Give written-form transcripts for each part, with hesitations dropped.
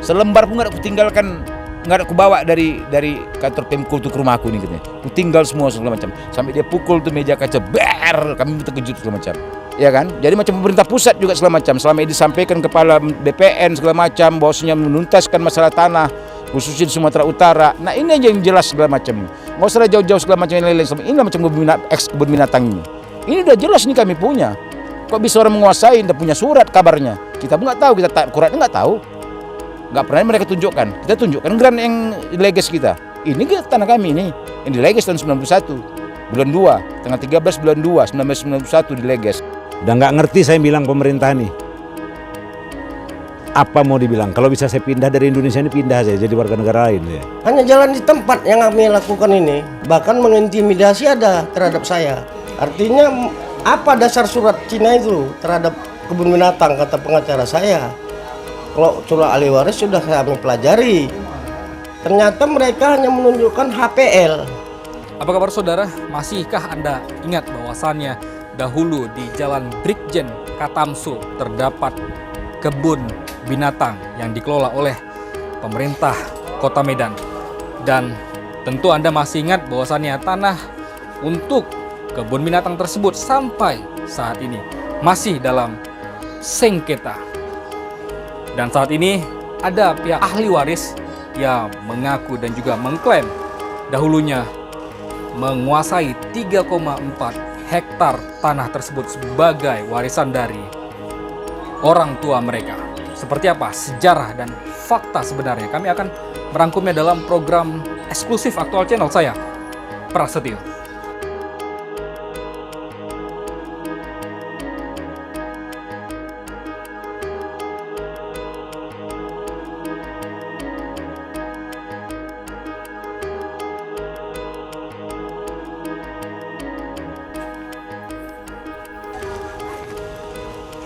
Selembar pun nggak ada kutinggalkan, nggak ada kubawa dari kantor Pemko tuh ke rumahku nih katanya. Kutinggal semua segala macam. Sampai dia pukul tuh meja kaca, ber, kami terkejut segala macam. Ya kan? Jadi macam pemerintah pusat juga segala macam. Selama ini disampaikan kepala BPN segala macam, bahwasanya menuntaskan masalah tanah, khususnya di Sumatera Utara. Nah ini aja yang jelas segala macam. Nggak usah jauh-jauh segala macam yang lain-lain. Ini macam kebun binatang ini. Ini udah jelas nih kami punya. Kok bisa orang menguasai, udah punya surat kabarnya. Kita pun nggak tahu, kita Qurannya nggak tahu. Nggak pernah mereka tunjukkan. Kita tunjukkan grant yang dileges kita. Ini tanah kami ini, yang dileges tahun 91. Bulan 2, tanggal 13 bulan 2, 1991 dileges. Udah nggak ngerti saya bilang pemerintah nih. Apa mau dibilang? Kalau bisa saya pindah dari Indonesia ini, pindah saya jadi warga negara lain ya. Hanya jalan di tempat yang kami lakukan ini, bahkan mengintimidasi ada terhadap saya. Artinya apa dasar surat Cina itu terhadap kebun binatang, kata pengacara saya. Kalau surat ahli waris sudah kami pelajari. Ternyata mereka hanya menunjukkan HPL. Apa kabar saudara? Masihkah Anda ingat bahwasannya dahulu di Jalan Brigjen Katamso terdapat kebun binatang yang dikelola oleh pemerintah Kota Medan. Dan tentu Anda masih ingat bahwasannya tanah untuk kebun binatang tersebut sampai saat ini masih dalam sengketa. Dan saat ini ada pihak ahli waris yang mengaku dan juga mengklaim dahulunya menguasai 3,4 hektar tanah tersebut sebagai warisan dari orang tua mereka. Seperti apa sejarah dan fakta sebenarnya? Kami akan merangkumnya dalam program eksklusif Aktual Channel saya, Prasetyo.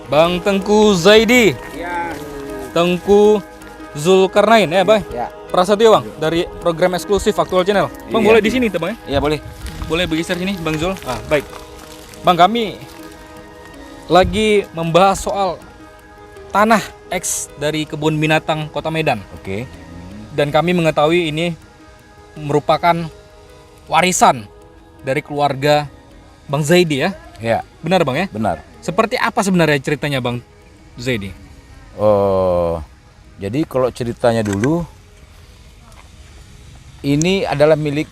Bang Tengku Zaidi, Ya. Tengku Zulkarnain ya Bang? Ya. Prasetyo Bang, dari program eksklusif Aktual Channel. Bang Iya. boleh di sini tuh Bang ya? Iya boleh. Boleh bergeser sini Bang Zul? Baik. Bang, kami lagi membahas soal tanah X dari kebun binatang Kota Medan. Oke. Dan kami mengetahui ini merupakan warisan dari keluarga Bang Zaidi ya? Ya, Benar Bang ya? benar. Seperti apa sebenarnya ceritanya Bang Zaidi? Oh, jadi kalau ceritanya dulu, ini adalah milik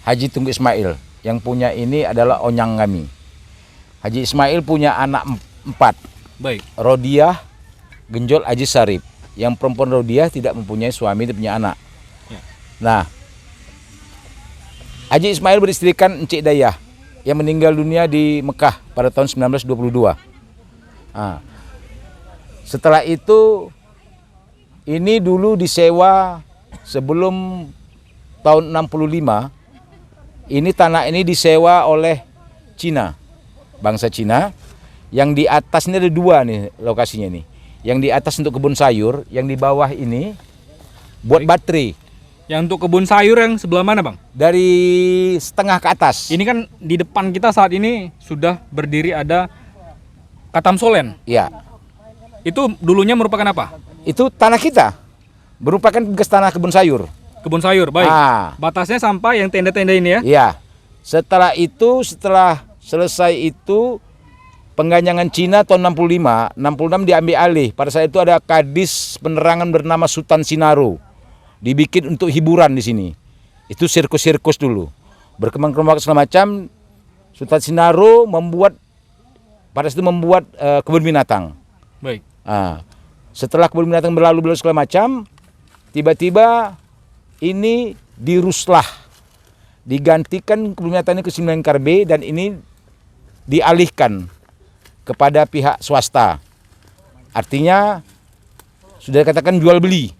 Haji Tunggu Ismail. Yang punya ini adalah onyang kami. Haji Ismail punya anak 4. Baik. Rodiah, Genjol, Haji Sarip. Yang perempuan Rodiah tidak mempunyai suami, dia punya anak. Ya. Nah, Haji Ismail beristrikan Encik Dayah yang meninggal dunia di Mekah pada tahun 1922. Nah, setelah itu, ini dulu disewa sebelum tahun 65. Ini tanah ini disewa oleh Cina, bangsa Cina. Yang di atas ini ada 2 nih lokasinya nih. Yang di atas untuk kebun sayur, yang di bawah ini buat baterai. Yang untuk kebun sayur yang sebelah mana Bang? Dari setengah ke atas. Ini kan di depan kita saat ini sudah berdiri ada Katamsolen. Ya, Itu dulunya merupakan apa? itu tanah kita. Merupakan bekas tanah kebun sayur. Kebun sayur, baik. Batasnya sampai yang tenda-tenda ini ya? Iya. Setelah itu, setelah selesai itu pengganyangan Cina tahun 65, 66 diambil alih. Pada saat itu ada kadis penerangan bernama Sultan Sinaro. Dibikin untuk hiburan di sini. Itu sirkus-sirkus dulu. Berkembang-kembang segala macam. Sultan Sinaro pada saat itu membuat kebun binatang. Baik. Setelah kebun binatang berlalu segala macam, tiba-tiba ini diruslah, digantikan kebun binatang ini ke Simalingkar B, dan ini dialihkan kepada pihak swasta. Artinya sudah dikatakan jual beli.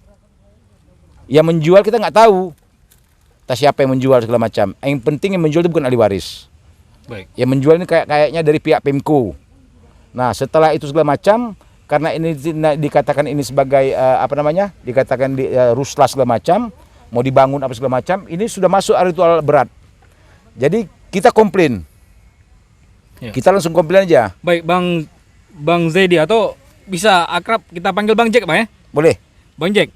Yang menjual kita nggak tahu, entah siapa yang menjual segala macam. Yang penting yang menjual itu bukan ahli waris. Baik. Yang menjual ini kayaknya dari pihak Pemko. Nah setelah itu segala macam, karena ini dikatakan ini sebagai dikatakan ruslah segala macam, mau dibangun apa segala macam, ini sudah masuk ritual berat. Jadi kita komplain. Ya. Kita langsung komplain aja. Baik, Bang Zaidi, atau bisa akrab kita panggil Bang Jack, Bang ya? Boleh. Bang Jack,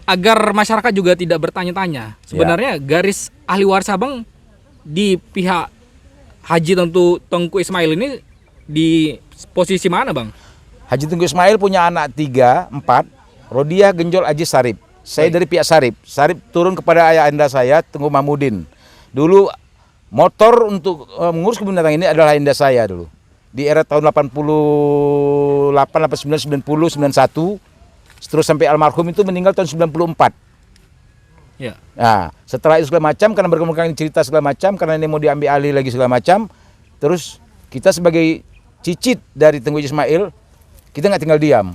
agar masyarakat juga tidak bertanya-tanya, sebenarnya garis ahli waris abang di pihak Haji Tengku Ismail ini di posisi mana, Bang? Haji Tengku Ismail punya anak 3, 4, Rodiah, Genjol, Aji, Sarip. Saya dari pihak Sarip. Sarip turun kepada ayah anda saya, Tengku Mahmudin. Dulu motor untuk mengurus kebun binatang ini adalah ayah saya dulu. Di era tahun 88, 89, 90, 91. Terus sampai almarhum itu meninggal tahun 94. Ya. Nah, setelah itu segala macam, karena berkembang cerita segala macam, karena ini mau diambil alih lagi segala macam, terus kita sebagai cicit dari Tengku Ismail, kita nggak tinggal diam.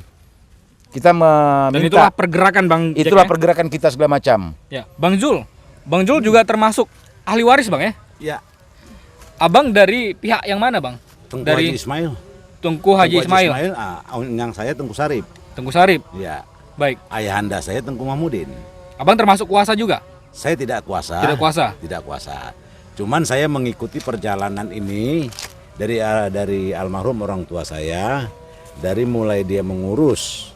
Kita meminta. Dan itulah pergerakan Bang Jack, itulah ya? pergerakan kita segala macam. Ya, Bang Jul juga termasuk ahli waris, Bang, ya? Ya. Abang dari pihak yang mana, Bang? Tengku Dari Haji Ismail. Tengku Haji Ismail. Yang saya Tengku Sarip. Tengku Sarip. Ya. Baik. Ayahanda saya Tengku Mahmudin. Abang termasuk kuasa juga? Saya tidak kuasa. Tidak kuasa. Tidak kuasa. Cuman saya mengikuti perjalanan ini dari almarhum orang tua saya, dari mulai dia mengurus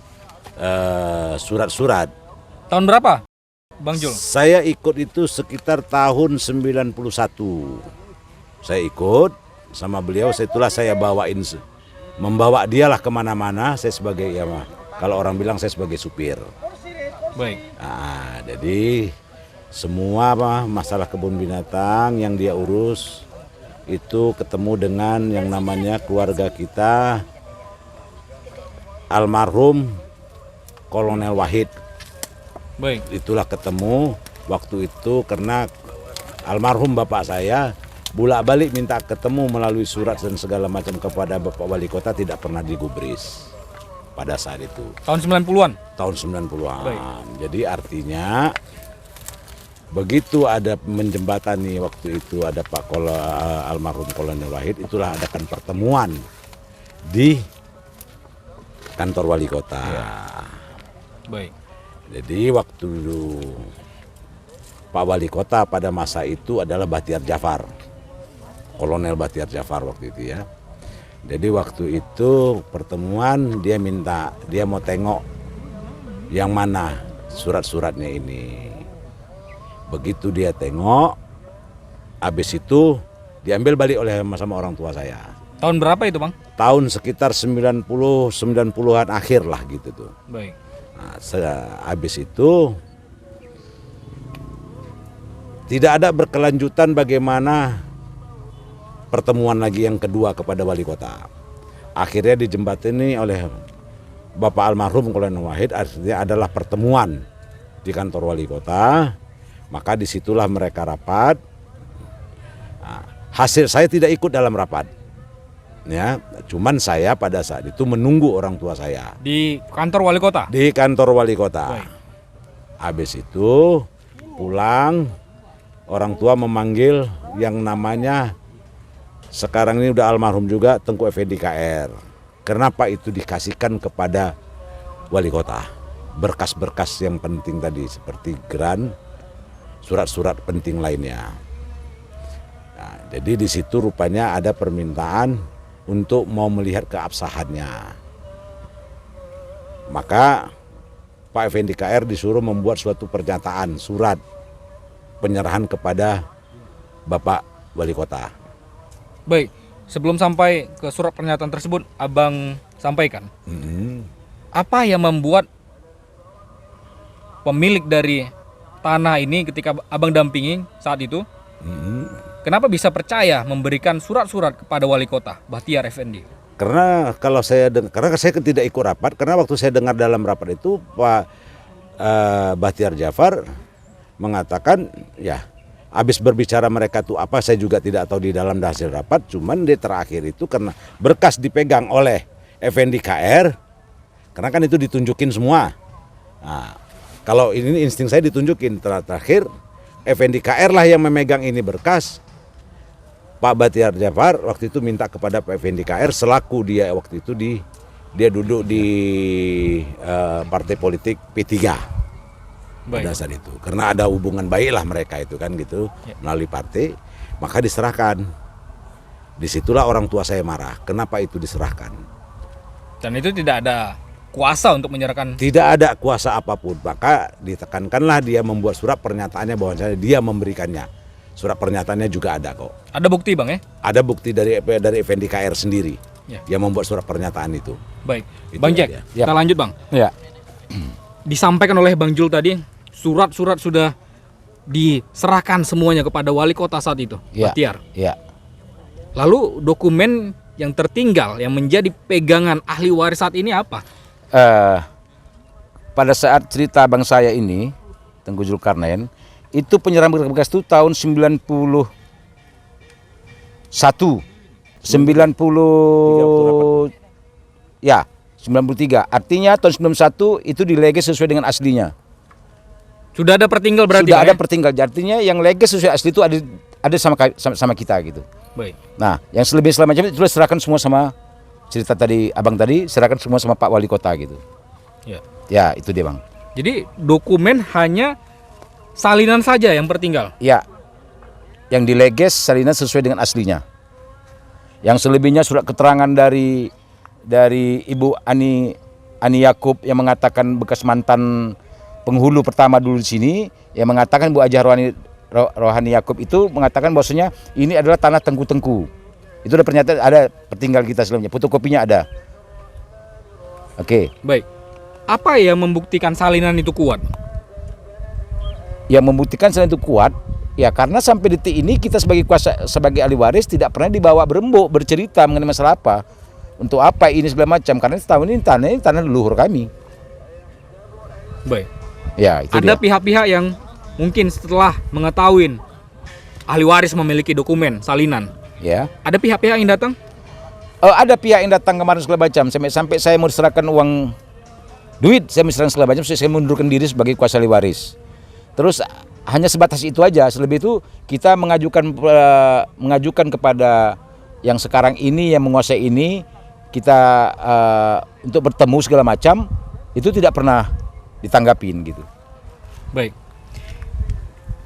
surat-surat. Tahun berapa, Bang Jul? Saya ikut itu sekitar tahun 91. Saya ikut sama beliau, itulah saya membawa dialah kemana-mana. Saya sebagai kalau orang bilang saya sebagai supir. Baik. Nah, jadi semua masalah kebun binatang yang dia urus itu ketemu dengan yang namanya keluarga kita, almarhum Kolonel Wahid. Baik. Itulah ketemu waktu itu karena almarhum bapak saya bolak-balik minta ketemu melalui surat dan segala macam kepada Bapak Wali Kota, tidak pernah digubris pada saat itu. Tahun 90-an? Tahun 90-an. Baik. Jadi artinya begitu ada menjembatani waktu itu ada almarhum Kolonel Wahid, itulah adakan pertemuan di kantor Wali Kota. Ya. Baik. Jadi waktu Pak Wali Kota pada masa itu adalah Bahtiar Jafar. Kolonel Bahtiar Jafar waktu itu ya. Jadi waktu itu pertemuan dia mau tengok yang mana surat-suratnya ini. Begitu dia tengok, habis itu diambil balik oleh sama orang tua saya. Tahun berapa itu, Bang? Tahun sekitar 90-an akhir lah gitu tuh. Baik. Nah, habis itu tidak ada berkelanjutan bagaimana pertemuan lagi yang kedua kepada Wali Kota. Akhirnya dijembatani oleh Bapak almarhum Kolonel Wahid, artinya adalah pertemuan di kantor Wali Kota. Maka disitulah mereka rapat. Nah, hasil saya tidak ikut dalam rapat. Ya, cuman saya pada saat itu menunggu orang tua saya di kantor Wali Kota. Di kantor Wali Kota. Baik. Habis itu pulang, orang tua memanggil yang namanya sekarang ini udah almarhum juga Tengku Effendi KR. Kenapa itu dikasihkan kepada Wali Kota? Berkas-berkas yang penting tadi seperti grant, surat-surat penting lainnya. Nah, jadi di situ rupanya ada permintaan untuk mau melihat keabsahannya. Maka Pak Effendi KR disuruh membuat suatu pernyataan surat penyerahan kepada Bapak Wali Kota. Baik, sebelum sampai ke surat pernyataan tersebut, Abang sampaikan. Apa yang membuat pemilik dari tanah ini ketika Abang dampingi saat itu, kenapa bisa percaya memberikan surat-surat kepada Wali Kota, Bahtiar Effendi? Karena karena saya tidak ikut rapat, karena waktu saya dengar dalam rapat itu Pak Bahtiar Jafar mengatakan ya, habis berbicara mereka tuh apa saya juga tidak tahu di dalam hasil rapat, cuman di terakhir itu karena berkas dipegang oleh Effendi KR, karena kan itu ditunjukin semua. Nah, kalau ini insting saya ditunjukin, terakhir Effendi KR lah yang memegang ini berkas. Pak Bahtiar Jafar waktu itu minta kepada Pak Effendi KR selaku dia waktu itu dia duduk di partai politik P3. Pada saat itu karena ada hubungan baik lah mereka itu kan gitu melalui partai, maka diserahkan. Disitulah orang tua saya marah, kenapa itu diserahkan, dan itu tidak ada kuasa untuk menyerahkan. Tidak ada kuasa apapun, maka ditekankanlah dia membuat surat pernyataannya bahwa dia memberikannya. Surat pernyataannya juga ada kok. Ada bukti Bang ya? Ada bukti dari Effendi KR sendiri Ya. yang membuat surat pernyataan itu. Baik. Itu Bang Jack, dia. Ya. kita lanjut Bang. Ya. Disampaikan oleh Bang Jul tadi, surat-surat sudah diserahkan semuanya kepada wali kota saat itu, Ya. Bahtiar. Ya. Lalu dokumen yang tertinggal yang menjadi pegangan ahli waris saat ini apa? Pada saat cerita abang saya ini, Tengku Zulkarnain, itu penyerahan berkas itu tahun 91, 90, ya 93. Artinya tahun 91 itu dileges sesuai dengan aslinya. Sudah ada pertinggal berarti Sudah Bang, ada ya? pertinggal. Artinya yang leges sesuai asli itu ada sama kita gitu. Baik. Nah, yang selebih selama macam itu sudah serahkan semua sama cerita tadi abang tadi, serahkan semua sama Pak Wali Kota gitu. Ya. Ya, itu dia bang. Jadi dokumen hanya salinan saja yang tertinggal. Ya, yang dileges salinan sesuai dengan aslinya. Yang selebihnya surat keterangan dari Ibu Ani Yakub yang mengatakan bekas mantan penghulu pertama dulu di sini, yang mengatakan Bu Hajah Rohani Yakub itu mengatakan bahwasanya ini adalah tanah Tengku-Tengku. Itu ada pernyataan, ada pertinggal kita sebelumnya, fotokopinya ada. Oke. Baik. Apa yang membuktikan salinan itu kuat? Yang membuktikan selain itu kuat, ya karena sampai detik ini kita sebagai ahli waris tidak pernah dibawa berembuk bercerita mengenai masalah apa, untuk apa ini segala macam, karena tahun ini tanah leluhur kami. Baik. Ya itu Ada dia. pihak-pihak yang mungkin setelah mengetahui ahli waris memiliki dokumen salinan, Ya. ada pihak-pihak yang datang? Ada pihak yang datang kemarin segala macam, sampai saya mau diserahkan uang duit, saya diserahkan segala macam, saya mundurkan diri sebagai kuasa ahli waris. Terus hanya sebatas itu aja. Selebih itu kita mengajukan kepada yang sekarang ini yang menguasai ini, kita untuk bertemu segala macam, itu tidak pernah ditanggapin gitu. Baik.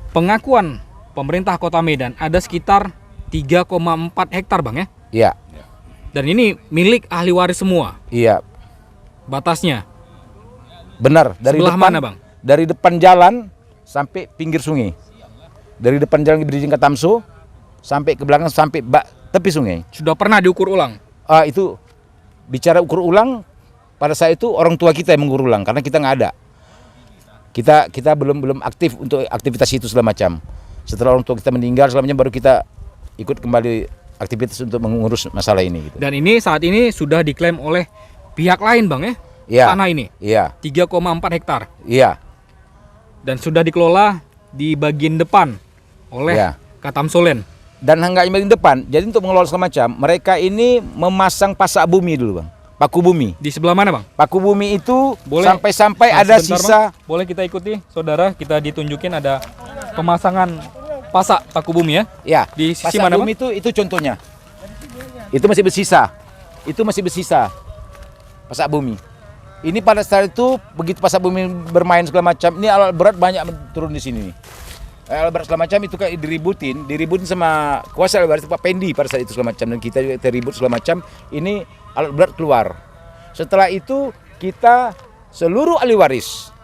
Pengakuan pemerintah Kota Medan ada sekitar 3,4 hektar Bang ya. Iya, Dan ini milik ahli waris semua. iya, Batasnya benar. Dari sebelah depan, mana Bang? Dari depan jalan sampai pinggir sungai. Dari depan jalan Bridging Katamso sampai ke belakang sampai tepi sungai. Sudah pernah diukur ulang? Itu bicara ukur ulang, pada saat itu orang tua kita yang mengukur ulang karena kita nggak ada. Kita belum aktif untuk aktivitas itu segala macam. Setelah orang tua kita meninggal segala macam baru kita ikut kembali aktivitas untuk mengurus masalah ini gitu. Dan ini saat ini sudah diklaim oleh pihak lain Bang ya? Iya. Tanah ini Iya, 3,4 hektar. iya, Dan sudah dikelola di bagian depan oleh Iya. Katamsolen. dan hanya di depan. Jadi untuk mengelola segala macam, mereka ini memasang pasak bumi dulu, Bang. Paku bumi. Di sebelah mana Bang? Paku bumi itu Boleh. sampai Nah, ada sebentar, sisa. Bang. Boleh kita ikuti saudara, kita ditunjukin ada pemasangan pasak paku bumi ya. Ya, Di sisi pasak mana, bumi itu contohnya. Itu masih bersisa. Itu masih bersisa. Pasak bumi. Ini pada saat itu begitu pasak bumi bermain segala macam, ini alat berat banyak turun di sini nih. Alat berat segala macam itu kayak diributin sama kuasa alat berat Pak Pendi pada saat itu segala macam, dan kita juga teribut segala macam. Ini alat berat keluar. Setelah itu kita seluruh ahli waris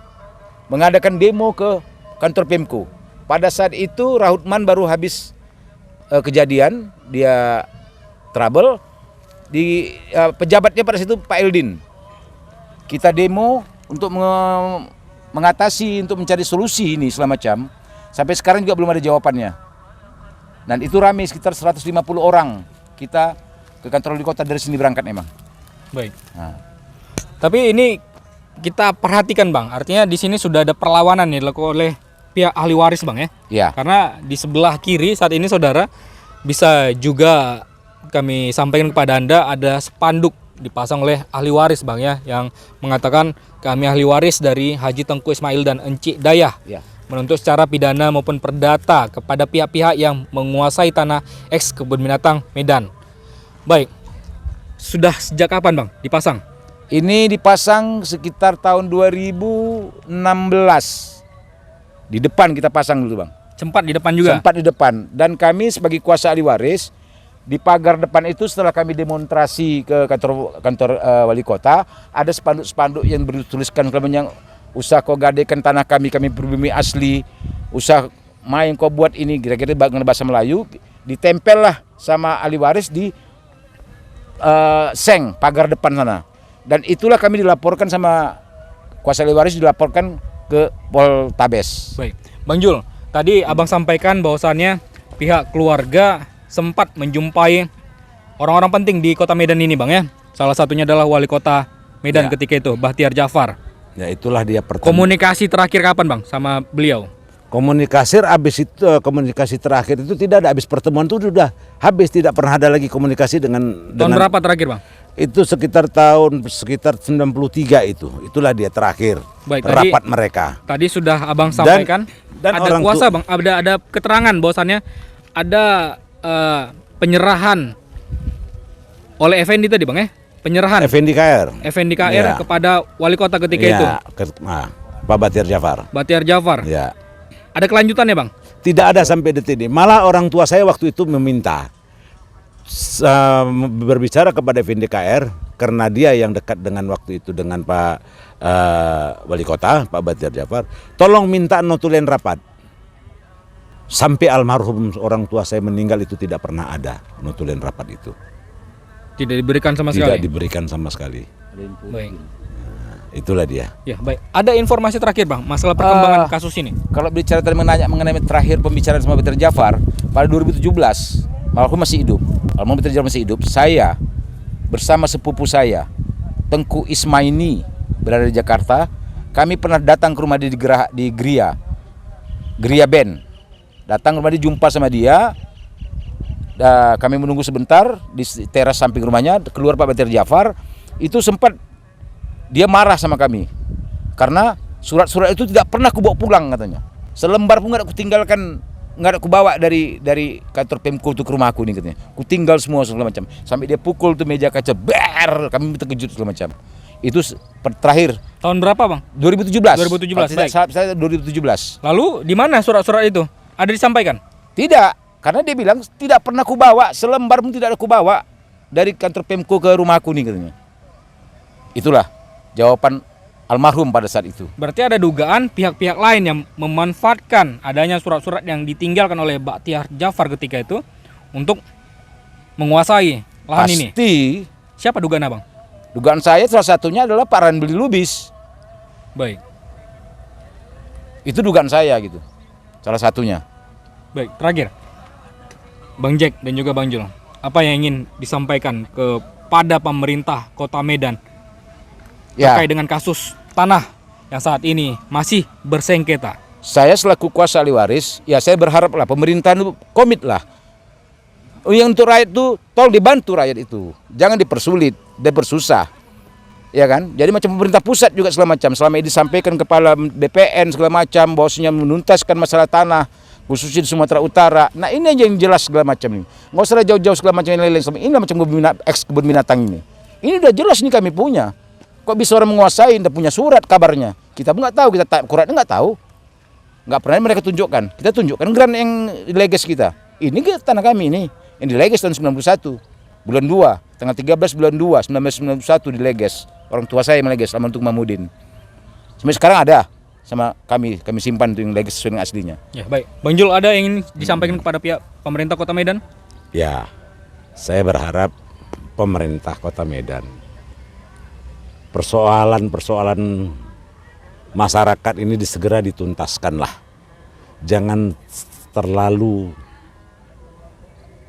mengadakan demo ke kantor Pemko. Pada saat itu Rahutman baru habis kejadian, dia trouble di pejabatnya pada situ Pak Eldin. Kita demo untuk mengatasi, untuk mencari solusi ini segala macam. Sampai sekarang juga belum ada jawabannya. Dan itu ramai sekitar 150 orang kita ke kantor wali kota dari sini berangkat memang. Baik. Nah, Tapi ini kita perhatikan Bang, artinya di sini sudah ada perlawanan nih dilakukan oleh pihak ahli waris Bang ya. ya, Karena di sebelah kiri saat ini saudara bisa juga kami sampaikan kepada Anda ada spanduk dipasang oleh ahli waris Bang ya, yang mengatakan kami ahli waris dari Haji Tengku Ismail dan Encik Dayah ya. menuntut secara pidana maupun perdata kepada pihak-pihak yang menguasai tanah eks kebun binatang Medan. Baik, sudah sejak kapan Bang dipasang? Ini dipasang sekitar tahun 2016. Di depan kita pasang dulu Bang. Sempat di depan juga? Sempat di depan. Dan kami sebagai kuasa ahli waris Di pagar depan itu setelah kami demonstrasi ke kantor wali kota, ada spanduk-spanduk yang bertuliskan yang usah kau gadekan tanah kami pribumi asli, usah main kau buat ini, kira-kira bahasa Melayu, ditempel lah sama ahli waris di seng pagar depan sana. Dan itulah kami dilaporkan sama kuasa ahli waris, dilaporkan ke Poltabes. Baik, Bang Jul, tadi abang sampaikan bahwasannya pihak keluarga sempat menjumpai orang-orang penting di kota Medan ini, Bang, ya. Salah satunya adalah wali kota Medan ketika itu, Bahtiar Djafar. Ya itulah dia pertemuan. Komunikasi terakhir kapan, Bang, sama beliau? Komunikasi terakhir itu tidak ada, habis pertemuan itu sudah habis, tidak pernah ada lagi komunikasi dengan Tahun berapa terakhir, Bang? Itu sekitar 93 itu. Itulah dia terakhir. Baik, rapat mereka. Tadi sudah abang sampaikan dan ada kuasa, Bang. Ada keterangan bahwasannya ada penyerahan oleh Effendi tadi, Bang, ya? Penyerahan Effendi KR KR kepada wali kota ketika itu. Pak Bahtiar Djafar. Bahtiar Djafar. Ya. Ada kelanjutannya, Bang? Tidak ada sampai detik ini. Malah orang tua saya waktu itu meminta berbicara kepada Effendi KR karena dia yang dekat dengan waktu itu dengan Pak wali kota, Pak Bahtiar Djafar. Tolong minta notulen rapat. Sampai almarhum orang tua saya meninggal itu tidak pernah ada notulen rapat itu. Tidak diberikan sama sekali. Tidak diberikan sama sekali. Baik. Itulah dia. Ya, baik. Ada informasi terakhir, Bang, masalah perkembangan kasus ini. Kalau bicara tadi mengenai terakhir pembicaraan sama Bahtiar Djafar pada 2017, almarhum masih hidup. Almarhum Bahtiar Djafar masih hidup. Saya bersama sepupu saya, Tengku Ismaini, berada di Jakarta. Kami pernah datang ke rumah dia di Gria Band. Datang ke rumah dia, jumpa sama dia. Kami menunggu sebentar di teras samping rumahnya. Keluar Pak Bahtiar Djafar. Itu sempat dia marah sama kami karena surat-surat itu tidak pernah kubawa pulang katanya. Selembar pun nggak ada kutinggalkan, nggak ada kubawa dari kantor Pemko ke rumahku nih katanya. Kutinggal semua segala macam. Sampai dia pukul tuh meja kaca, kami terkejut segala macam. Itu terakhir. Tahun berapa, Bang? 2017. 2017. Baik. Saya 2017. Lalu di mana surat-surat itu? Ada disampaikan? Tidak, karena dia bilang tidak pernah kubawa, selembar pun tidak ada kubawa dari kantor Pemko ke rumahku nih katanya. Itulah jawaban almarhum pada saat itu. Berarti ada dugaan pihak-pihak lain yang memanfaatkan adanya surat-surat yang ditinggalkan oleh Bahtiar Djafar ketika itu untuk menguasai lahan ini. Pasti. Siapa dugaan, Abang? Dugaan saya salah satunya adalah Pak Ranbili Lubis. Baik. Itu dugaan saya gitu. Salah satunya. Baik, terakhir. Bang Jack dan juga Bang Jul, apa yang ingin disampaikan kepada pemerintah Kota Medan terkait dengan kasus tanah yang saat ini masih bersengketa? Saya selaku kuasa ahli waris, ya saya berharap lah pemerintah itu komit lah. Yang untuk rakyat itu, tolong dibantu rakyat itu. Jangan dipersulit, dipersusah. Ya kan? Jadi macam pemerintah pusat juga segala macam. Selama ini disampaikan kepala BPN segala macam, bahwasanya menuntaskan masalah tanah, khususnya di Sumatera Utara. Nah ini aja yang jelas segala macam ini. Nggak usah jauh-jauh segala macam yang lain-lain. Ini macam kebun binatang ini. Ini udah jelas nih kami punya. Kok bisa orang menguasai, tidak punya surat kabarnya. Kita pun nggak tahu, kita akuratnya nggak tahu. Nggak pernah mereka tunjukkan. Kita tunjukkan gran yang dileges kita. Ini tanah kami ini, yang dileges tahun 91, bulan 2, tanggal 13 bulan 2, 1991 dileges. Orang tua saya meleges, Almarhum Mahmudin. Sampai sekarang ada sama kami simpan itu yang leges sesuai dengan aslinya. Ya, baik. Bang Jul, ada yang ingin disampaikan kepada pihak pemerintah Kota Medan? Ya, saya berharap pemerintah Kota Medan, persoalan masyarakat ini segera dituntaskan lah. Jangan terlalu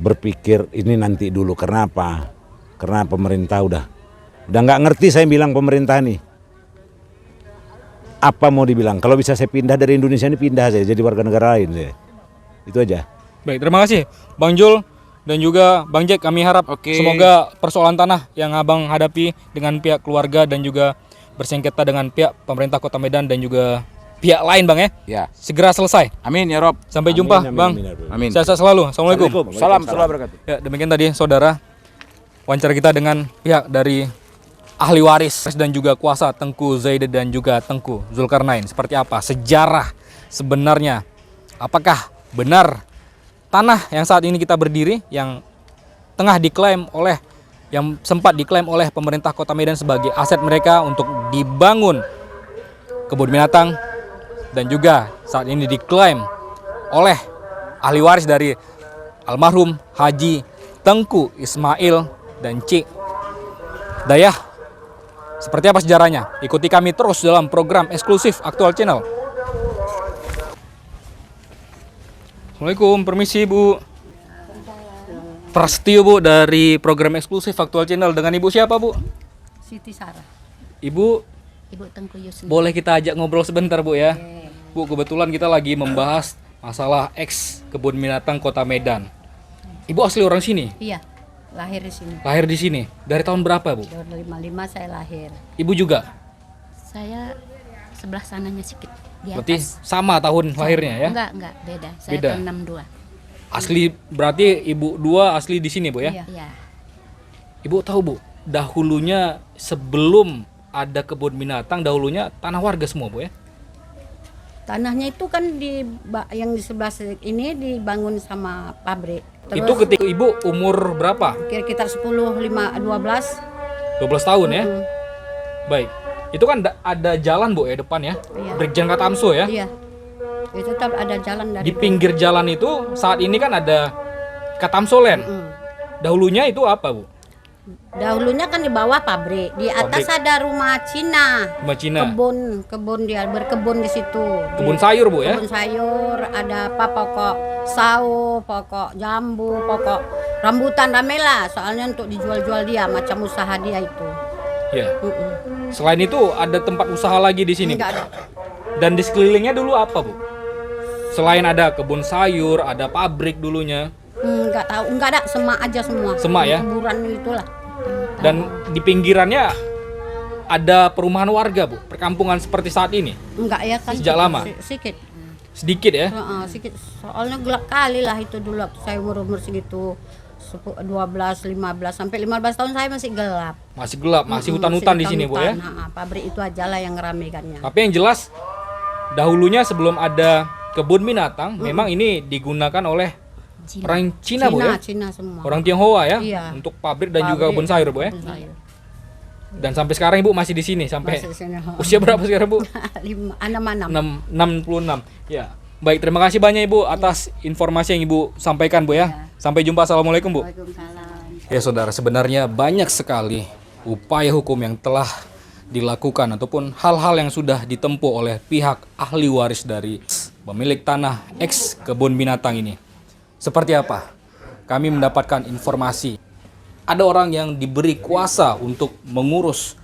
berpikir ini nanti dulu. Kenapa? Karena pemerintah udah nggak ngerti. Saya bilang pemerintah nih, apa mau dibilang? Kalau bisa saya pindah dari Indonesia ini, pindah saya jadi warga negara lain saya. Itu aja. Baik, terima kasih Bang Jul dan juga Bang Jack. Kami harap semoga persoalan tanah yang Abang hadapi dengan pihak keluarga dan juga bersengketa dengan pihak pemerintah Kota Medan dan juga pihak lain, Bang, ya, segera selesai. Amin ya Rob. Sampai jumpa, Bang. Amin. Sehat selalu. Assalamualaikum. Salam wabarakatuh. Ya, demikian tadi saudara wawancara kita dengan pihak dari ahli waris dan juga kuasa Tengku Zaideh dan juga Tengku Zulkarnain. Seperti apa sejarah sebenarnya? Apakah benar tanah yang saat ini kita berdiri yang tengah diklaim oleh yang sempat diklaim oleh pemerintah Kota Medan sebagai aset mereka untuk dibangun kebun binatang, dan juga saat ini diklaim oleh ahli waris dari almarhum Haji Tengku Ismail dan Cik Dayah. Seperti apa sejarahnya? Ikuti kami terus dalam program eksklusif Aktual Channel. Assalamualaikum, permisi Bu. Prasetyo Bu dari program eksklusif Aktual Channel. Dengan Ibu siapa Bu? Siti Sarah. Ibu, Tengku Yusni. boleh kita ajak ngobrol sebentar Bu ya? Bu, kebetulan kita lagi membahas masalah eks kebun binatang Kota Medan. Ibu asli orang sini? Iya, lahir di sini. Lahir di sini. Dari tahun berapa Bu? Tahun 55 saya lahir. Ibu juga? Saya sebelah sananya sedikit di atas. Berarti sama tahun lahirnya ya? Enggak, beda. Saya Beda. tahun 62. Asli, berarti Ibu dua asli di sini Bu ya? Iya. Ibu tahu Bu, dahulunya sebelum ada kebun binatang, dahulunya tanah warga semua Bu ya? Tanahnya itu kan yang di sebelah ini dibangun sama pabrik. Itu ketika Ibu umur berapa? Kira-kira 10, 5, 12. 12 tahun ya? Baik. Itu kan ada jalan Bu ya depan ya? Iya. Brigjen Katamso ya? Iya. Itu tetap ada jalan dari Di pinggir jalan itu saat ini kan ada Katamso Land. Dahulunya itu apa Bu? Dahulunya kan di bawah pabrik, di atas Pabrik. ada rumah Cina. Rumah Cina. Kebun dia berkebun di situ. Kebun sayur Bu ya? Kebun sayur, ada apa pokok sawo, pokok jambu, pokok rambutan ramela. Soalnya untuk dijual-jual dia, macam usaha dia itu. Iya. Selain itu ada tempat usaha lagi di sini. Bu? Enggak ada. Dan di sekelilingnya dulu apa Bu? Selain ada kebun sayur, ada pabrik dulunya. Enggak tahu, enggak ada, semak aja semua. Semak ya? Kuburan itulah. Dan di pinggirannya ada perumahan warga Bu, perkampungan seperti saat ini. Enggak ya kan. Sejak lama? Sedikit. Sedikit ya. Sedikit. Soalnya gelap kali lah itu dulu waktu saya umur segitu. 12, 15 sampai 15 tahun saya masih gelap. Masih gelap, masih hutan-hutan di sini Bu ya. Pabrik itu aja lah yang ngeramekannya. Tapi yang jelas dahulunya sebelum ada kebun binatang, memang ini digunakan oleh orang Cina Bu ya. Cina semua. Orang Tionghoa ya, Iya. untuk pabrik dan juga kebun sayur Bu ya. Kebun sayur. Dan sampai sekarang Ibu masih di sini sampai Masih di sini. usia berapa sekarang Bu? 66. 66. Ya. Baik, terima kasih banyak Ibu atas informasi yang Ibu sampaikan Bu ya. Sampai jumpa. Assalamualaikum Bu. Waalaikumsalam. Ya saudara, sebenarnya banyak sekali upaya hukum yang telah dilakukan ataupun hal-hal yang sudah ditempuh oleh pihak ahli waris dari pemilik tanah eks kebun binatang ini. Seperti apa? Kami mendapatkan informasi ada orang yang diberi kuasa untuk mengurus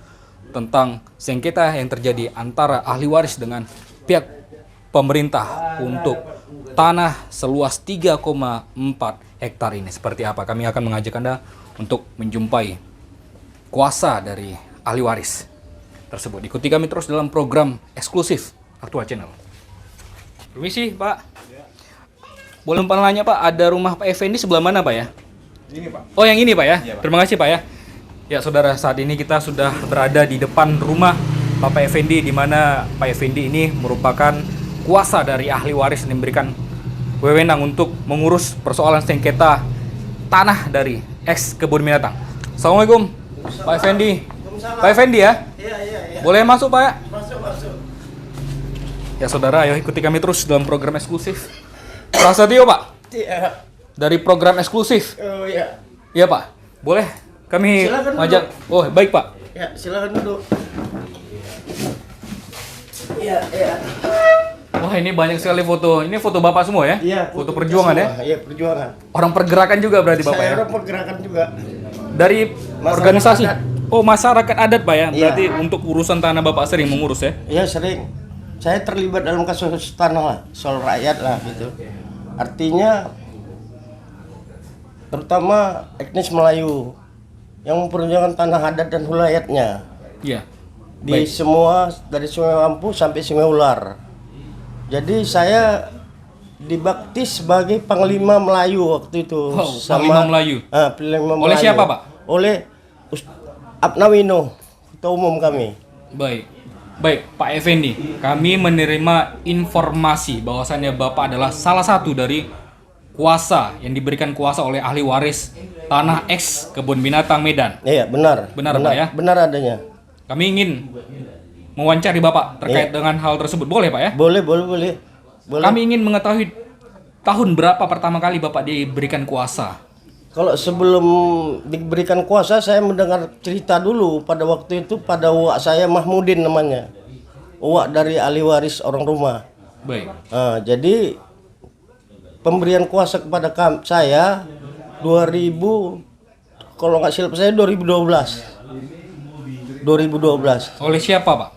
tentang sengketa yang terjadi antara ahli waris dengan pihak pemerintah untuk tanah seluas 3,4 hektar ini. Seperti apa? Kami akan mengajak Anda untuk menjumpai kuasa dari ahli waris tersebut. Ikuti kami terus dalam program eksklusif Aktual Channel. Permisi Pak. Boleh nanya Pak, ada rumah Pak Effendi sebelah mana Pak ya? Ini Pak. Oh yang ini Pak ya? Iya, Pak. Terima kasih Pak ya. Ya saudara, saat ini kita sudah berada di depan rumah Bapak Effendi, di mana Pak Effendi ini merupakan kuasa dari ahli waris yang diberikan wewenang untuk mengurus persoalan sengketa tanah dari eks kebun binatang. Assalamualaikum Pak Effendi. Pak Effendi ya? Iya. Boleh masuk Pak ya? Masuk. Ya saudara, ayo ikuti kami terus dalam program eksklusif. Prasetyo Pak? Iya. Dari program eksklusif? Oh iya. Iya Pak, boleh kami Silakan ngajak. Oh baik Pak. Ya, silakan duduk. Iya. Wah ini banyak sekali foto. Ini foto Bapak semua ya? Iya. Foto perjuangan ya? Iya, perjuangan. Orang pergerakan juga berarti Bapak Saya ya? orang pergerakan juga. Dari Masyarakat organisasi? adat. Oh masyarakat adat Pak ya? Iya. Berarti untuk urusan tanah Bapak sering mengurus ya? Iya, sering. Saya terlibat dalam kasus tanah lah, soal rakyat lah gitu. Artinya terutama etnis Melayu yang memperjuangkan tanah adat dan wilayahnya Iya. di Baik. semua, dari Sungai Lampu sampai Sungai Ular. Jadi saya dibaptis sebagai Panglima Melayu waktu itu. Oh, Panglima Melayu. Panglima Oleh Melayu. siapa, Pak? Oleh Abnawino, ketua umum kami. Baik Pak Effendi, kami menerima informasi bahwasannya Bapak adalah salah satu dari kuasa yang diberikan kuasa oleh ahli waris tanah eks kebun binatang Medan. Iya, benar. Benar, Pak, ya? Benar adanya. Kami ingin mewawancari Bapak terkait dengan hal tersebut. Boleh, Pak, ya? Boleh. Kami ingin mengetahui tahun berapa pertama kali Bapak diberikan kuasa. Kalau sebelum diberikan kuasa, saya mendengar cerita dulu. Pada waktu itu pada uak saya Mahmudin namanya, uak dari ahli waris orang rumah. Baik. Nah, jadi pemberian kuasa kepada saya 2000, kalau nggak silap saya 2012. Oleh siapa, Pak?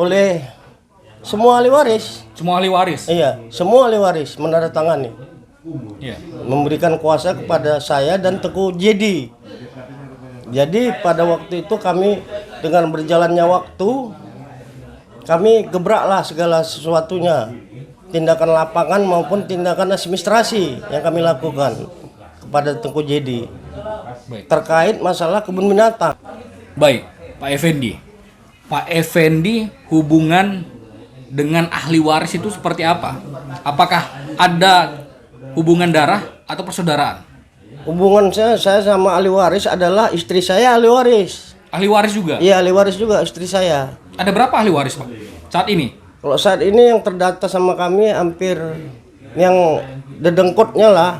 Oleh semua ahli waris. Semua ahli waris. Iya, semua ahli waris menandatangani. Iya. Memberikan kuasa kepada saya dan Teguh Jedi. Jadi pada waktu itu kami dengan berjalannya waktu, kami gebraklah segala sesuatunya, tindakan lapangan maupun tindakan administrasi yang kami lakukan kepada Teguh Jedi Baik. terkait masalah kebun binatang. Baik, Pak Effendi. Pak Effendi hubungan dengan ahli waris itu seperti apa? Apakah ada hubungan darah atau persaudaraan? Hubungan saya sama ahli waris adalah istri saya ahli waris. Ahli waris juga? Iya, ahli waris juga istri saya. Ada berapa ahli waris, Pak? Saat ini? Kalau saat ini yang terdata sama kami hampir yang dedengkotnya lah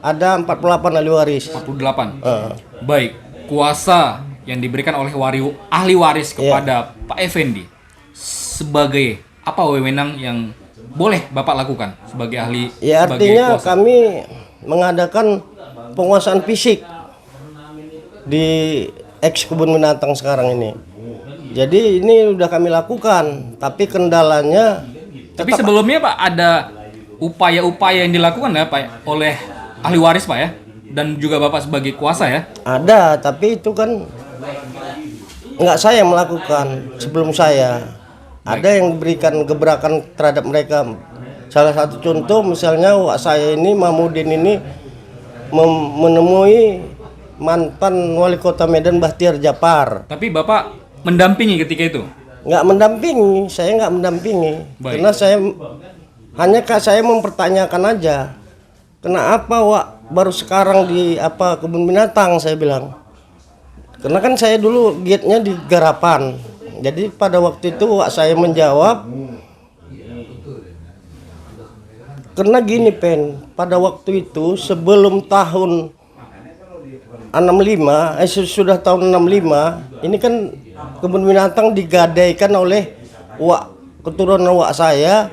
ada 48 ahli waris. 48. Baik, kuasa yang diberikan oleh ahli waris kepada Pak Effendi sebagai apa wewenang yang boleh Bapak lakukan sebagai ahli? Ya, sebagai artinya kuasa? kami mengadakan penguasaan fisik di eks kebun binatang sekarang ini. Jadi ini udah kami lakukan, tapi kendalanya. Tapi sebelumnya Pak ada upaya-upaya yang dilakukan ya Pak oleh ahli waris Pak ya, dan juga Bapak sebagai kuasa ya? Ada, tapi itu kan nggak saya yang melakukan sebelum saya. Ada yang diberikan gebrakan terhadap mereka. Salah satu contoh misalnya wak saya ini Mahmudin ini menemui mantan wali kota Medan Bahtiar Djapar. Tapi Bapak mendampingi ketika itu? Nggak mendampingi, saya nggak mendampingi. Baik. Karena saya mempertanyakan aja. Kenapa wak baru sekarang di kebun binatang, saya bilang. Karena kan saya dulu giatnya di Garapan. Jadi pada waktu itu wak saya menjawab, karena gini pada waktu itu sebelum tahun 65, sudah tahun 65, ini kan kebun binatang digadaikan oleh wak keturunan wak saya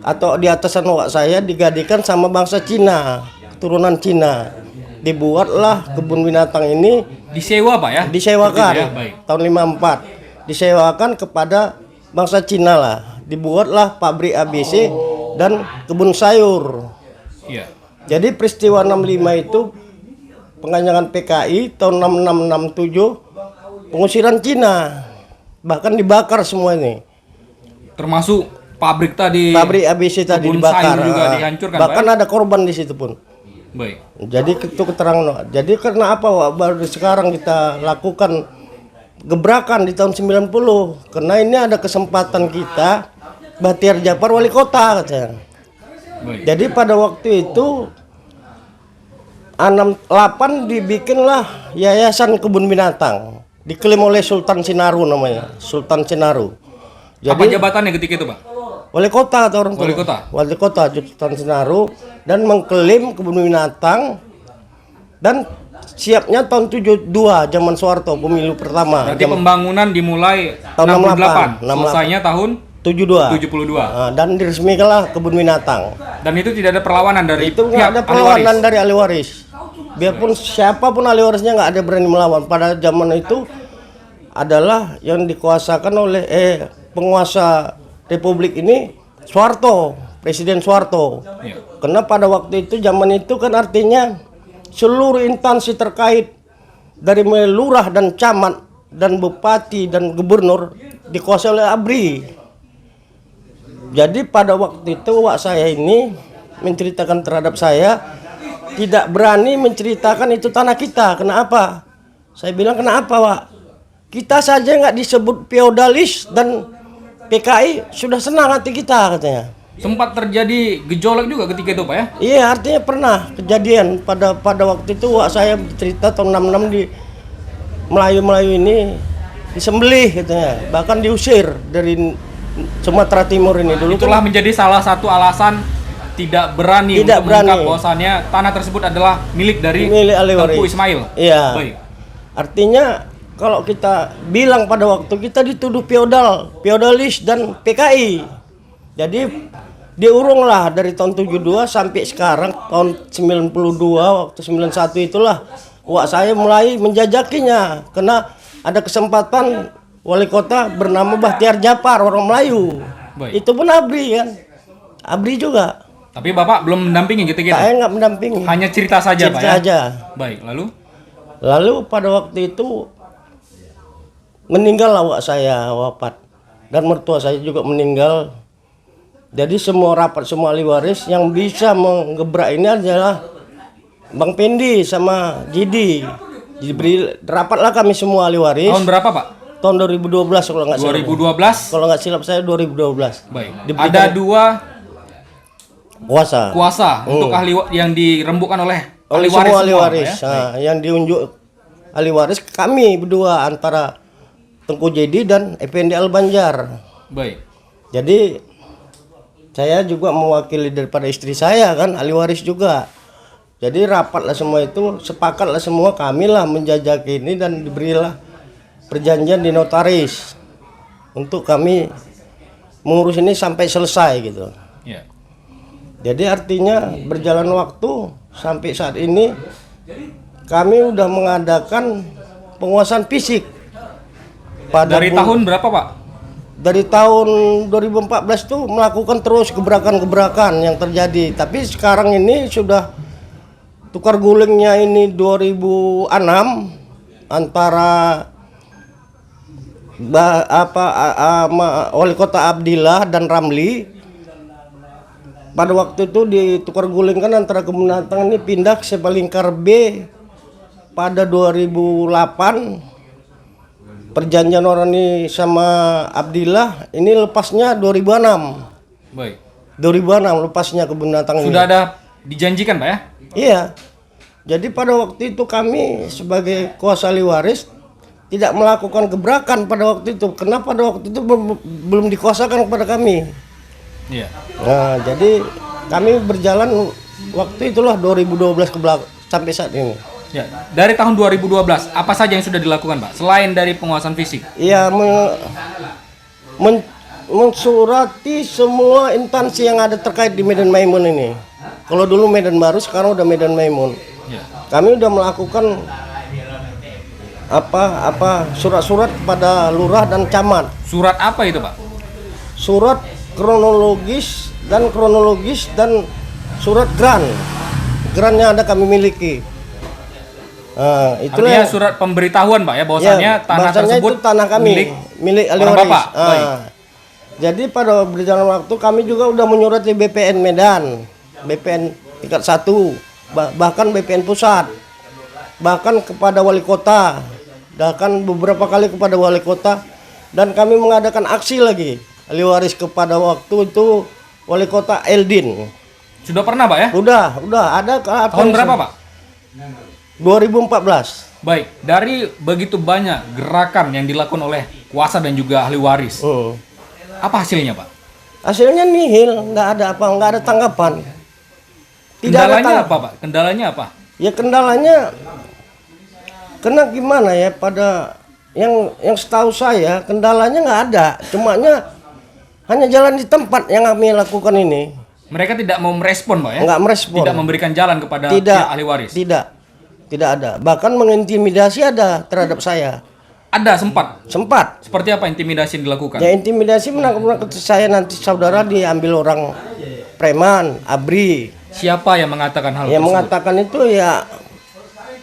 atau di atasan wak saya digadaikan sama bangsa Cina, keturunan Cina. Dibuatlah kebun binatang ini disewa Pak ya? Disewakan ya? Baik. tahun 54. Disewakan kepada bangsa Cina lah. Dibuatlah pabrik ABC dan kebun sayur. Iya. Jadi peristiwa 65 itu penganjangan PKI tahun 6667 pengusiran Cina. Bahkan dibakar semua ini. Termasuk pabrik tadi. Pabrik ABC tadi kebun dibakar. sayur juga dihancurkan Bahkan Pak ya? ada korban di situ pun. Baik. Jadi itu keterangan. Jadi karena apa Wak? Baru sekarang kita lakukan gebrakan di tahun 90. Karena ini ada kesempatan kita Bahtiar Djapar wali kota katanya. Baik. Jadi pada waktu itu 68 dibikinlah Yayasan Kebun Binatang. Diklaim oleh Sultan Sinaru namanya, Sultan Sinaru. Apa jabatannya ketika itu Pak? Wali kota atau orang tua? Wali kota. Wali kota Sultan Sinaru dan mengklaim kebun binatang dan siapnya tahun 72 zaman Soeharto pemilu pertama. Berarti pembangunan dimulai Tahun 68, 68. selesainya tahun 72. 72. Dan diresmikanlah kebun binatang. Dan itu tidak ada perlawanan dari Itu nggak pihak ada ahli perlawanan waris? dari ahli waris. Biarpun siapapun ahli warisnya nggak ada berani melawan. Pada zaman itu adalah yang dikuasakan oleh penguasa Republik ini Soeharto, Presiden Soeharto. Iya. Karena pada waktu itu zaman itu kan artinya seluruh instansi terkait dari mulai lurah dan camat dan bupati dan gubernur dikuasai oleh ABRI. Jadi pada waktu itu wak saya ini menceritakan terhadap saya tidak berani menceritakan itu tanah kita. Kenapa? Saya bilang kenapa Wak? Kita saja nggak disebut feodalis dan PKI sudah senang hati kita katanya. Sempat terjadi gejolak juga ketika itu Pak ya? Iya, artinya pernah kejadian pada waktu itu wak saya cerita tahun 66 di Melayu ini disembelih katanya, bahkan diusir dari Sumatera Timur ini dulu. Itulah menjadi salah satu alasan tidak berani untuk mengungkap bahwasannya tanah tersebut adalah milik dari Tengku Ismail. Iya. Baik. Artinya kalau kita bilang pada waktu kita dituduh feodalis dan PKI. Jadi diurunglah dari tahun 72 sampai sekarang tahun 92 waktu 91 itulah wak saya mulai menjajakinya karena ada kesempatan wali kota bernama Bahtiar Djafar, orang Melayu. Baik. Itu pun ABRI kan. ABRI juga. Tapi Bapak belum mendampingi gitu? Saya nggak mendampingi. Hanya cerita saja Pak ya? Cerita aja. Baik, lalu? Lalu pada waktu itu meninggal wak saya wafat. Dan mertua saya juga meninggal. Jadi semua rapat, semua ahli waris yang bisa menggebrak ini adalah Bang Pendi sama Jidi. Diberi rapatlah kami semua ahli waris. Tahun berapa Pak? Tahun 2012 kalau nggak silap. 2012? Kalau nggak silap saya 2012. Baik. Diberikan Ada dua kuasa untuk ahli yang dirembukan oleh oleh ahli waris semua ahli semua, waris. Pak, ya? Nah, yang diunjuk ahli waris kami berdua antara Tengku Jadi dan Effendi Albanjar. Baik. Jadi saya juga mewakili daripada istri saya kan ahli waris juga. Jadi rapatlah semua itu, sepakatlah semua kamilah menjajaki ini dan diberilah perjanjian di notaris untuk kami mengurus ini sampai selesai gitu. Ya. Jadi artinya berjalan waktu sampai saat ini kami udah mengadakan penguasaan fisik. Dari tahun berapa Pak? Dari tahun 2014 tuh melakukan terus gebrakan-gebrakan yang terjadi. Tapi sekarang ini sudah tukar gulingnya ini 2006 antara Wali Kota Abdillah dan Ramli. Pada waktu itu ditukar gulingkan antara kebun binatang ini pindah ke Sebalingkar B pada 2008. Perjanjian orang ini sama Abdillah ini lepasnya 2006. Baik. 2006 lepasnya kebun binatang ini. Sudah ada dijanjikan Pak ya? Iya. Jadi pada waktu itu kami sebagai kuasa ahli waris tidak melakukan gebrakan pada waktu itu. Karena pada waktu itu belum dikuasakan kepada kami. Iya. Nah, jadi kami berjalan waktu itulah 2012 ke belakang sampai saat ini. Ya, dari tahun 2012 apa saja yang sudah dilakukan Pak selain dari penguasaan fisik? Iya, mensurati semua instansi yang ada terkait di Medan Maimun ini. Kalau dulu Medan Baru, sekarang udah Medan Maimun. Ya. Kami udah melakukan surat-surat kepada lurah dan camat. Surat apa itu Pak? Surat kronologis dan surat gran yang ada kami miliki. Nah, itulah artinya surat pemberitahuan Pak ya bahwasannya tanah tersebut itu tanah kami milik ahli orang waris. Bapak. Baik. Jadi pada berjalan waktu kami juga udah menyurati BPN Medan, BPN tingkat 1, bahkan BPN pusat, bahkan kepada wali kota, bahkan beberapa kali kepada wali kota, dan kami mengadakan aksi lagi ahli waris kepada waktu itu wali kota Eldin. Sudah pernah Pak ya? Udah ada. Tahun berapa Pak? 2014. Baik, dari begitu banyak gerakan yang dilakukan oleh kuasa dan juga ahli waris, apa hasilnya Pak? Hasilnya nihil, nggak ada tanggapan. Kendalanya apa Pak? Kendalanya apa? Ya kendalanya, kena gimana ya pada yang setahu saya kendalanya nggak ada, hanya jalan di tempat yang kami lakukan ini. Mereka tidak mau merespon Pak ya? Nggak merespon. Tidak memberikan jalan kepada Tidak, ahli waris? Tidak ada. Bahkan mengintimidasi ada terhadap saya. Ada sempat? Seperti apa intimidasi yang dilakukan? Ya intimidasi menangkap saya nanti saudara diambil orang preman, ABRI. Siapa yang mengatakan hal Yang tersebut? mengatakan itu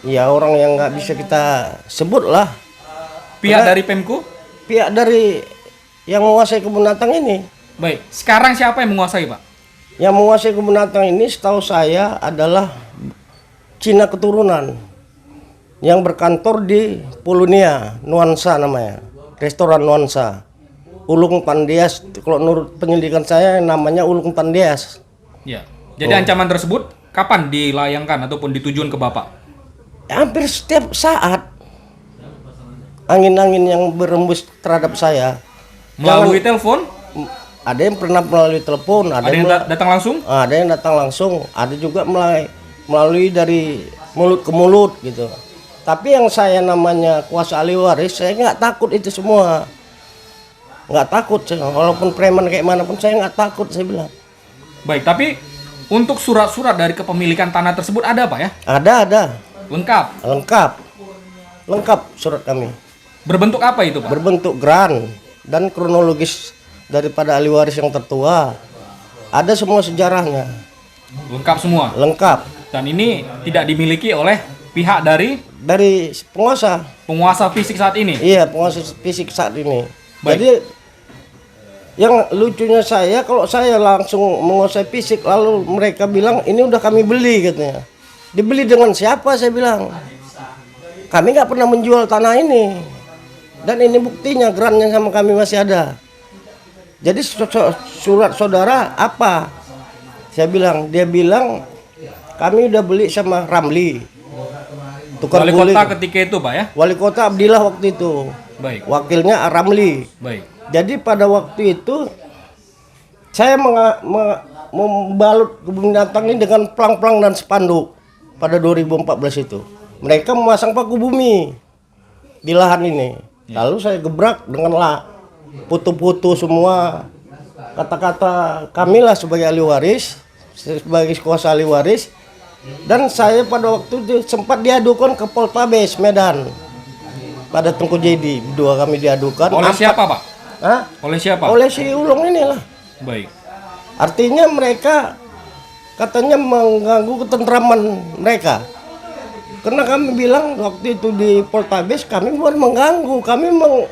ya orang yang nggak bisa kita sebut lah. Pihak dari Pemku? Pihak dari yang menguasai kebun binatang ini. Baik, sekarang siapa yang menguasai Pak? Yang menguasai kebun binatang ini setahu saya adalah Cina keturunan yang berkantor di Polonia, Nuansa namanya, restoran Nuansa. Ulung Pandeas. Kalau menurut penyelidikan saya namanya Ulung Pandeas. Ya. Jadi ancaman tersebut kapan dilayangkan ataupun ditujukan ke Bapak? Hampir setiap saat angin-angin yang berembus terhadap saya. Melalui telepon? Ada yang pernah melalui telepon, Ada yang datang langsung? ada yang datang langsung, ada juga melalui dari mulut ke mulut gitu. Tapi yang saya namanya kuasa ahli waris, saya nggak takut itu semua. Nggak takut, walaupun preman kayak mana pun saya nggak takut, saya bilang. Baik, tapi untuk surat-surat dari kepemilikan tanah tersebut ada Pak ya? Ada. Lengkap. Lengkap surat kami. Berbentuk apa itu Pak? Berbentuk gran dan kronologis daripada ahli waris yang tertua. Ada semua sejarahnya. Lengkap semua. Lengkap. Dan ini tidak dimiliki oleh pihak dari penguasa fisik saat ini. Iya, penguasa fisik saat ini. Baik. Jadi yang lucunya kalau saya langsung menguasai fisik, lalu mereka bilang ini udah kami beli katanya. Dibeli dengan siapa, saya bilang. Kami nggak pernah menjual tanah ini. Dan ini buktinya, grannya sama kami masih ada. Jadi surat saudara apa? Saya bilang, dia bilang kami udah beli sama Ramli. Tukang Wali guling. kota ketika itu Pak ya? Wali kota Abdillah waktu itu. Baik. Wakilnya Ramli. Baik. Jadi pada waktu itu saya membalut kebun binatang ini dengan plang-plang dan spanduk pada 2014 itu. Mereka memasang paku bumi di lahan ini. Lalu saya gebrak dengan foto-foto semua, kata-kata kami lah sebagai ahli waris, sebagai kuasa ahli waris. Dan saya pada waktu itu sempat diadukan ke Poltabes Medan. Pada Tengku Jadi, dua kami diadukan. Oleh siapa Pak? Hah? Oleh siapa? Oleh si Ulung inilah. Baik. Artinya mereka katanya mengganggu ketentraman mereka. Karena kami bilang waktu itu di Poltabes kami bukan mengganggu, kami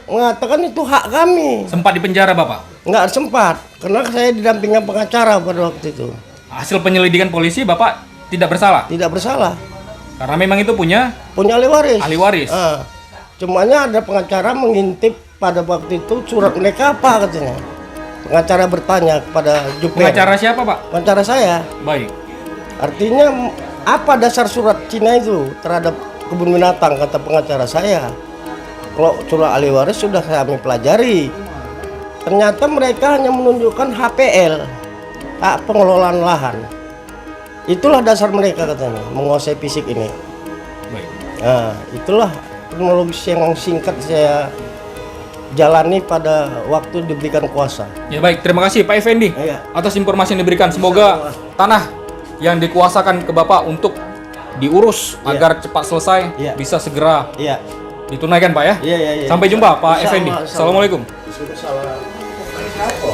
mengatakan itu hak kami. Sempat dipenjara Bapak? Nggak sempat, karena saya didampingi pengacara pada waktu itu. Hasil penyelidikan polisi Bapak tidak bersalah? Tidak bersalah. Karena memang itu punya Punya ahli waris. ahli waris. Cumanya ada pengacara mengintip pada waktu itu surat mereka apa katanya. Pengacara bertanya kepada Juper. Pengacara siapa Pak? Pengacara saya. Baik. Artinya apa dasar surat Cina itu terhadap kebun binatang, kata pengacara saya. Kalau surat ahli waris sudah kami pelajari. Ternyata mereka hanya menunjukkan HPL, hak pengelolaan lahan. Itulah dasar mereka katanya, menguasai fisik ini. Baik. Nah, itulah kronologis yang singkat saya jalani pada waktu diberikan kuasa. Ya baik, terima kasih Pak Effendi Iya. atas informasi yang diberikan. Semoga tanah yang dikuasakan ke Bapak untuk diurus Iya. agar cepat selesai Iya. bisa segera Iya. ditunaikan Pak ya. Iya. Sampai jumpa Pak Insya Effendi. Allah. Assalamualaikum. Sudah salah.